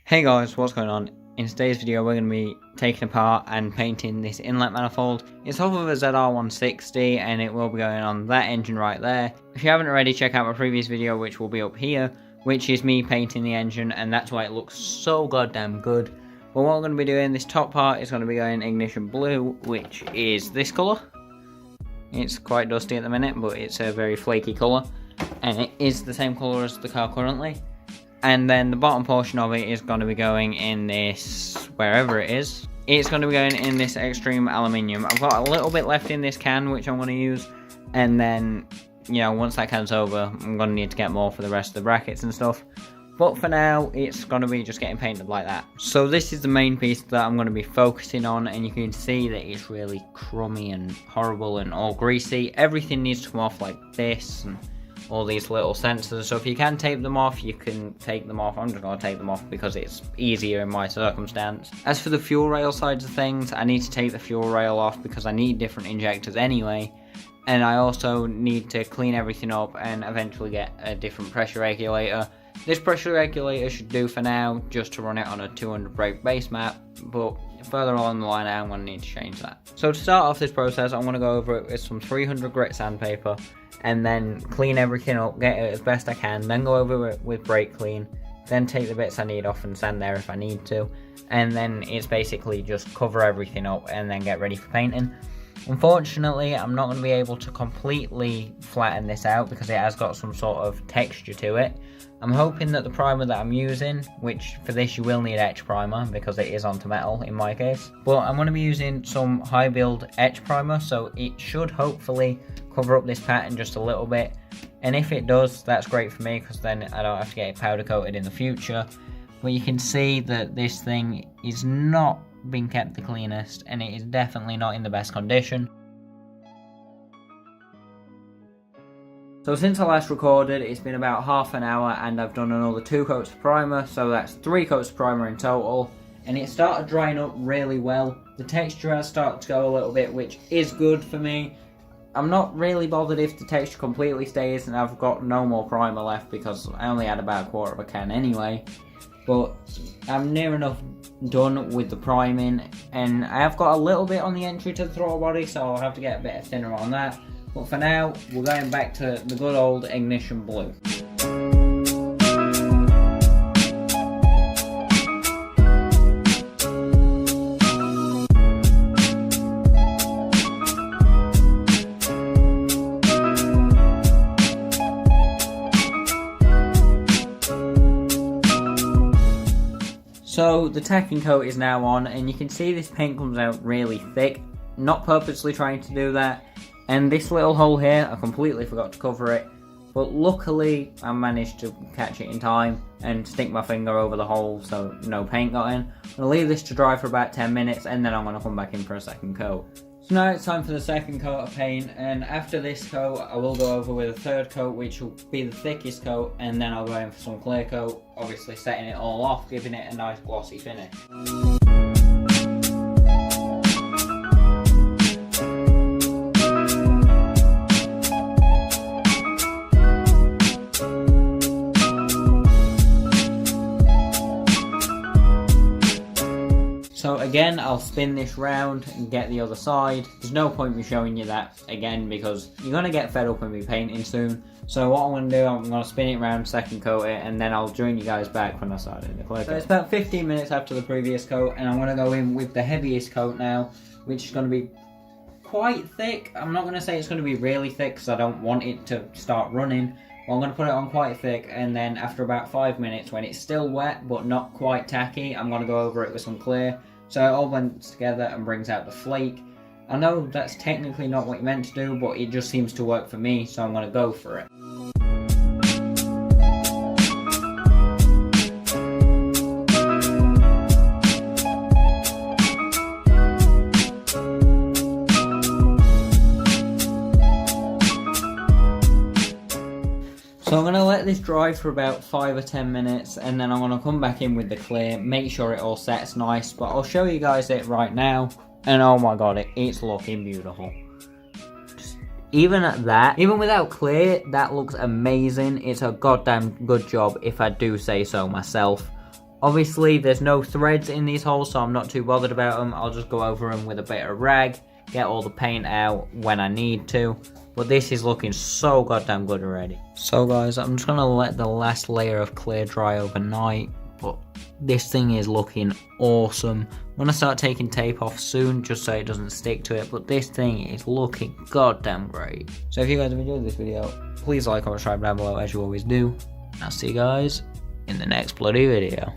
Hey guys, what's going on? In today's video we're going to be taking apart and painting this inlet manifold. It's off of a ZR160 and it will be going on that engine right there. If you haven't already, check out my previous video which will be up here, which is me painting the engine, and that's why it looks so goddamn good. But what I'm going to be doing, this top part is going to be going ignition blue, which is this colour. It's quite dusty at the minute, but it's a very flaky colour, and it is the same colour as the car currently. And then the bottom portion of it is going to be going in this, wherever it is. It's going to be going in this extreme aluminium. I've got a little bit left in this can, which I'm going to use. And then, you know, once that can's over, I'm going to need to get more for the rest of the brackets and stuff. But for now, it's going to be just getting painted like that. So this is the main piece that I'm going to be focusing on. And you can see that it's really crummy and horrible and all greasy. Everything needs to come off like this, and all these little sensors. So if you can tape them off, you can take them off. I'm just going to take them off because it's easier in my circumstance. As for the fuel rail sides of things, I need to take the fuel rail off because I need different injectors anyway. And I also need to clean everything up and eventually get a different pressure regulator. This pressure regulator should do for now, just to run it on a 200 brake base map, but further along the line I'm going to need to change that. So to start off this process, I'm going to go over it with some 300 grit sandpaper, and then clean everything up, get it as best I can, then go over it with brake clean, then take the bits I need off and sand there if I need to, and then it's basically just cover everything up and then get ready for painting. Unfortunately, I'm not going to be able to completely flatten this out because it has got some sort of texture to it. I'm hoping that the primer that I'm using, which for this you will need etch primer because it is onto metal in my case, but I'm going to be using some high build etch primer, so it should hopefully cover up this pattern just a little bit. And if it does, that's great for me because then I don't have to get it powder coated in the future. But you can see that this thing is not being kept the cleanest, and it is definitely not in the best condition. So since I last recorded, it's been about half an hour and I've done another 2 coats of primer, so that's 3 coats of primer in total, and it started drying up really well. The texture has started to go a little bit, which is good for me. I'm not really bothered if the texture completely stays and I've got no more primer left because I only had about a quarter of a can anyway. But I'm near enough done with the priming, and I have got a little bit on the entry to the throttle body, so I'll have to get a bit thinner on that. But for now, we're going back to the good old ignition blue. So the tacking coat is now on, and you can see this paint comes out really thick. Not purposely trying to do that. And this little hole here, I completely forgot to cover it. But luckily, I managed to catch it in time and stick my finger over the hole so no paint got in. I'm going to leave this to dry for about 10 minutes and then I'm going to come back in for a second coat. So now it's time for the second coat of paint, and after this coat I will go over with a third coat, which will be the thickest coat, and then I'll go in for some clear coat, obviously setting it all off, giving it a nice glossy finish. So again, I'll spin this round and get the other side. There's no point me showing you that again because you're going to get fed up with me painting soon. So what I'm going to do, I'm going to spin it round, second coat it, and then I'll join you guys back when I start doing the clear coat. So it's about 15 minutes after the previous coat, and I'm going to go in with the heaviest coat now, which is going to be quite thick. I'm not going to say it's going to be really thick because I don't want it to start running. Well, I'm going to put it on quite thick, and then after about 5 minutes, when it's still wet but not quite tacky, I'm going to go over it with some clear, so it all blends together and brings out the flake. I know that's technically not what you're meant to do, but it just seems to work for me, so I'm going to go for it. So I'm going to let this dry for about 5 or 10 minutes, and then I'm going to come back in with the clear, make sure it all sets nice, but I'll show you guys it right now, and oh my god, it's looking beautiful. Just Even at that, even without clear, that looks amazing. It's a goddamn good job, if I do say so myself. Obviously there's no threads in these holes, so I'm not too bothered about them. I'll just go over them with a bit of rag, get all the paint out when I need to. But this is looking so goddamn good already. So guys, I'm just gonna let the last layer of clear dry overnight, but this thing is looking awesome. I'm gonna start taking tape off soon just so it doesn't stick to it, but this thing is looking goddamn great. So if you guys have enjoyed this video, please like, comment, subscribe down below as you always do. And I'll see you guys in the next bloody video.